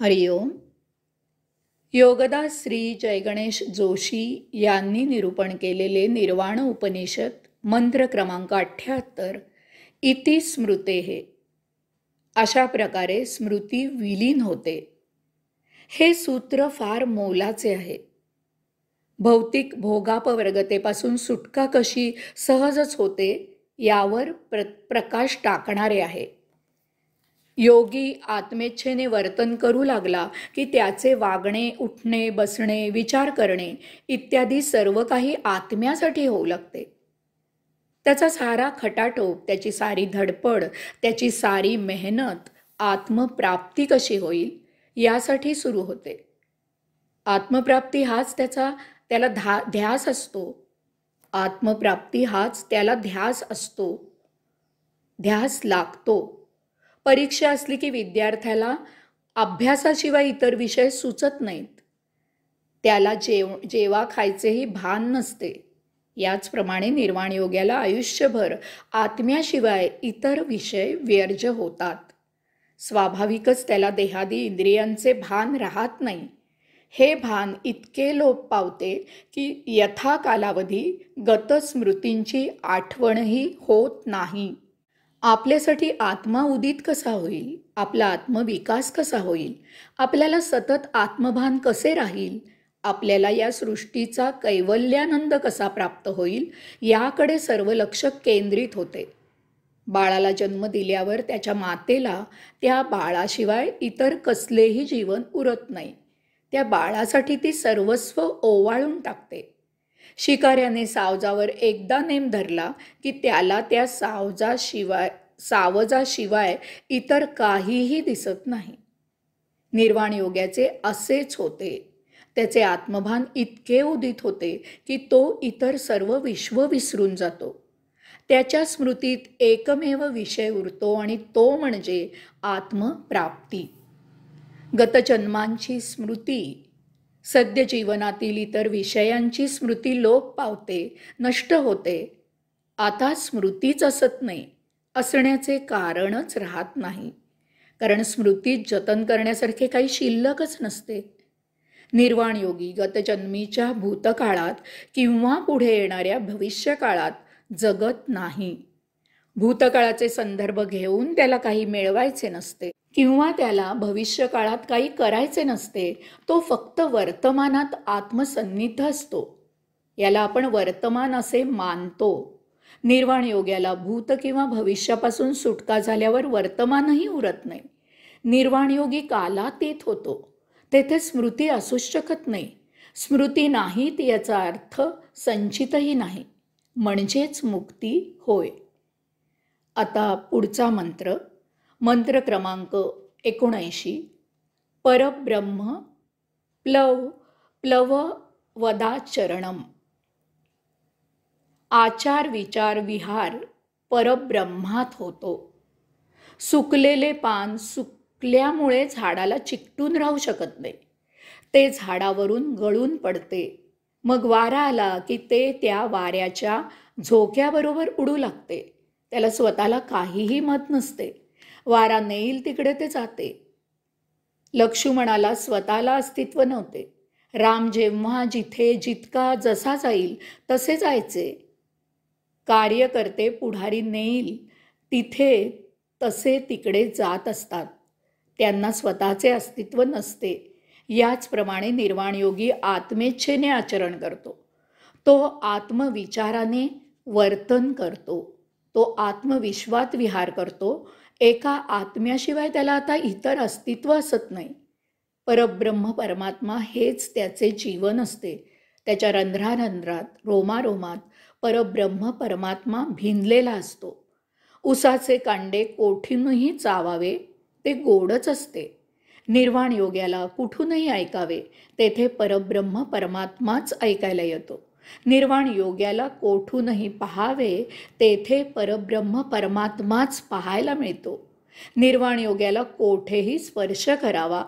हरिओम. योगदास श्री जयगणेश जोशी यांनी निरूपण केलेले निर्वाण उपनिषद मंत्र क्रमांक 78 इति स्मृतेः. अशा प्रकारे स्मृती विलीन होते. हे सूत्र फार मोलाचे आहे. भौतिक भोगापवर्गतेपासून सुटका कशी सहजच होते यावर प्रकाश टाकणारे आहे. योगी आत्मेच्छेने वर्तन करू लागला की त्याचे वागणे, उठणे, बसणे, विचार करणे इत्यादी सर्व काही आत्म्यासाठी होऊ लागते. त्याचा सारा खटाटोप, त्याची सारी धडपड, त्याची सारी मेहनत आत्मप्राप्ती कशी होईल यासाठी सुरू होते. आत्मप्राप्ती हाच त्याला ध्यास असतो. आत्मप्राप्ती हाच त्याला ध्यास असतो, ध्यास लागतो. परीक्षा असली की विद्यार्थ्याला अभ्यासाशिवाय इतर विषय सुचत नाहीत. त्याला जेवा खायचेही भान नसते. याचप्रमाणे निर्वाण योग्याला आयुष्यभर आत्म्याशिवाय इतर विषय व्यर्ज होतात. स्वाभाविकच त्याला देहादी इंद्रियांचे भान राहत नाही. हे भान इतके लोप पावते की यथा कालावधी गतस्मृतींची आठवणही होत नाही. आपल्यासाठी आत्मा उदित कसा होईल, आपला आत्मविकास कसा होईल, आपल्याला सतत आत्मभान कसे राहील, आपल्याला या सृष्टीचा कैवल्यानंद कसा प्राप्त होईल याकडे सर्व लक्ष केंद्रित होते. बाळाला जन्म दिल्यावर त्याच्या मातेला त्या बाळाशिवाय इतर कसलेही जीवन उरत नाही. त्या बाळासाठी ती सर्वस्व ओवाळून टाकते. शिकाऱ्याने सावजावर एकदा नेम धरला की त्याला त्या सावजाशिवाय इतर काहीही दिसत नाही. निर्वाण योग्याचे असेच होते. त्याचे आत्मभान इतके उदित होते की तो इतर सर्व विश्व विसरून जातो. त्याच्या स्मृतीत एकमेव विषय उरतो आणि तो म्हणजे आत्मप्राप्ती. गतजन्मांची स्मृती, सद्य जीवनातील इतर विषयांची स्मृती लोप पावते, नष्ट होते. आता स्मृतीच असत नाही असण्याचे कारणच राहत नाही. कारण स्मृतीत जतन करण्यासारखे काही शिल्लकच नसते. निर्वाण योगी गतजन्मीच्या भूतकाळात किंवा पुढे येणाऱ्या भविष्यकाळात जगत नाही. भूतकाळाचे संदर्भ घेऊन त्याला काही मिळवायचे नसते किंवा त्याला भविष्यकाळात काही करायचे नसते. तो फक्त वर्तमानात आत्मसन्निध असतो. याला आपण वर्तमान असे मानतो. निर्वाण योग्याला भूत किंवा भविष्यापासून सुटका झाल्यावर वर्तमानही उरत नाही. निर्वाण योगी कालातीत होतो. तेथे स्मृती असूच शकत नाही. स्मृती नाहीत याचा अर्थ संचितही नाही, म्हणजेच मुक्ती होय. आता पुढचा मंत्र, मंत्र क्रमांक 79. परब्रह्म प्लववदाचरणम. आचार विचार विहार परब्रह्मात होतो. सुकलेले पान सुकल्यामुळे झाडाला चिकटून राहू शकत नाही. ते झाडावरून गळून पडते. मग वारा आला की ते त्या वाऱ्याच्या झोक्याबरोबर उडू लागते. त्याला स्वतःला काहीही मत नसते. वारा नेईल तिकडे ते जाते. लक्ष्मणाला स्वतःला अस्तित्व नव्हते. राम जेव्हा जिथे जितका जसा जाईल तसे जायचे. कार्यकर्ते पुढारी नेईल तिथे तसे तिकडे जात असतात. त्यांना स्वतःचे अस्तित्व नसते. याचप्रमाणे निर्वाण योगी आत्मेच्छेने आचरण करतो. तो आत्मविचाराने वर्तन करतो. तो आत्मविश्वात विहार करतो. एका आत्म्याशिवाय त्याला आता इतर अस्तित्व असत नाही. परब्रह्म परमात्मा हेच त्याचे जीवन असते. त्याच्या रंध्रारंध्रात, रोमारोमात परब्रह्म परमात्मा भिनलेला असतो. उसाचे कांडे कोठूनही चावावे ते गोडच असते. निर्वाण योग्याला कुठूनही ऐकावे तेथे परब्रह्म परमात्माच ऐकायला येतो. निर्वाण योग्याला कोठूनही पाहावे तेथे परब्रह्म परमात्माच पाहायला मिळतो. निर्वाण योग्याला कोठेही स्पर्श करावा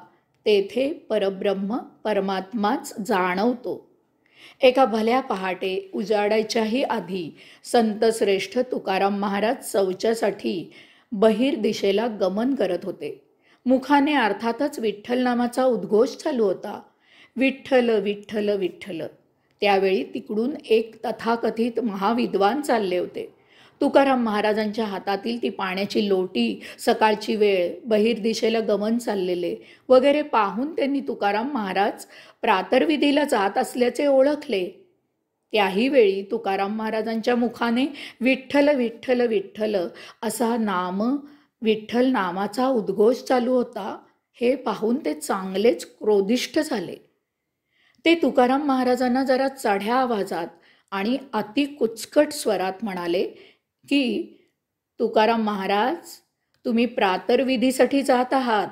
तेथे परब्रह्म परमात्माच जाणवतो. एका भल्या पहाटे उजाडायच्याही आधी संतश्रेष्ठ तुकाराम महाराज शौचासाठी बहिर्दिशेला गमन करत होते. मुखाने अर्थातच विठ्ठल नामाचा उद्घोष चालू होता. विठ्ठल विठ्ठल विठ्ठल. त्यावेळी तिकडून एक तथाकथित महाविद्वान चालले होते. तुकाराम महाराजांच्या हातातील ती पाण्याची लोटी, सकाळची वेळ, बहिर्दिशेला गमन चाललेले वगैरे पाहून त्यांनी तुकाराम महाराज प्रातर्विधीला जात असल्याचे ओळखले. त्याही वेळी तुकाराम महाराजांच्या मुखाने विठ्ठल विठ्ठल विठ्ठल असा विठ्ठल नामाचा उद्घोष चालू होता. हे पाहून ते चांगलेच क्रोधिष्ठ झाले. ते तुकाराम महाराजांना जरा चढ्या आवाजात आणि अति कुचकट स्वरात म्हणाले की, तुकाराम महाराज, तुम्ही प्रातर्विधीसाठी जात आहात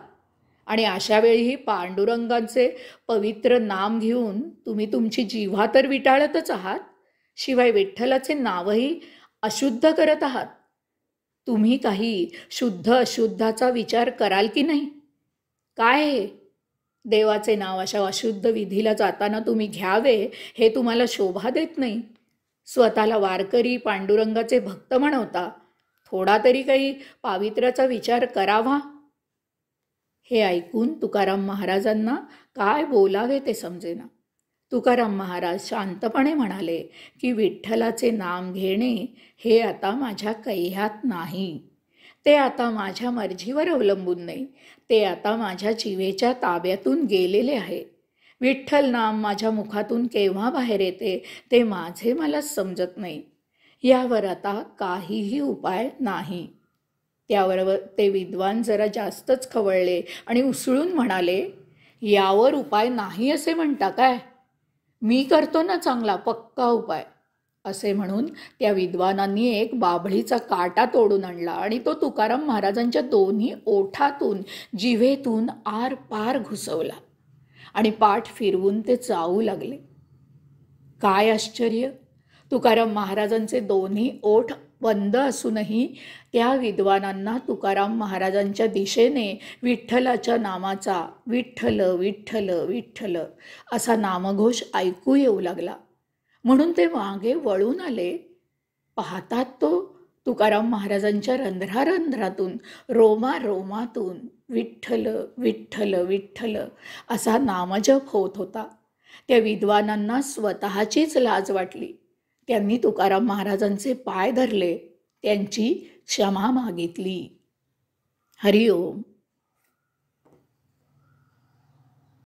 आणि अशा वेळीही पांडुरंगाचे पवित्र नाम घेऊन तुम्ही तुमची जिव्हा तर विटाळतच आहात, शिवाय विठ्ठलाचे नावही अशुद्ध करत आहात. तुम्ही काही शुद्ध अशुद्धाचा विचार कराल की नाही? काय हे? देवाचे नाव अशा अशुद्ध विधीला जाताना तुम्ही घ्यावे हे तुम्हाला शोभा देत नाही. स्वतःला वारकरी पांडुरंगाचे भक्त म्हणवता, थोडा तरी काही पावित्र्याचा विचार करावा. हे ऐकून तुकाराम महाराजांना काय बोलावे ते समजेना. तुकाराम महाराज शांतपणे म्हणाले की, विठ्ठलाचे नाम घेणे हे आता माझ्या कह्यात नाही. ते आता माझ्या मर्जीवर अवलंबून नाही. ते आता माझ्या जिवेच्या ताब्यातून गेलेले आहे. विठ्ठल नाम माझ्या मुखातून केव्हा बाहेर येते ते माझे मलाच समजत नाही. यावर आता काहीही उपाय नाही. त्यावर ते विद्वान जरा जास्तच खवळले आणि उसळून म्हणाले, यावर उपाय नाही असे म्हणता काय? मी करतो ना चांगला पक्का उपाय. असे म्हणून त्या विद्वानांनी एक बाभळीचा काटा तोडून आणला आणि तो तुकाराम महाराजांच्या दोन्ही ओठातून, जिव्हेतून आर पार घुसवला आणि पाठ फिरवून ते चावू लागले. काय आश्चर्य! तुकाराम महाराजांचे दोन्ही ओठ बंद असूनही त्या विद्वानांना तुकाराम महाराजांच्या दिशेने विठ्ठलाच्या नामाचा विठ्ठल विठ्ठल विठ्ठल असा नामघोष ऐकू येऊ लागला. म्हणून ते मागे वळून आले. पाहतात तो तुकाराम महाराजांच्या रंध्रारंध्रातून, रोमारोमातून विठ्ठल विठ्ठल विठ्ठल असा नामजप होत होता. त्या विद्वानांना स्वतःचीच लाज वाटली. त्यांनी तुकाराम महाराजांचे पाय धरले, त्यांची क्षमा मागितली. हरिओम.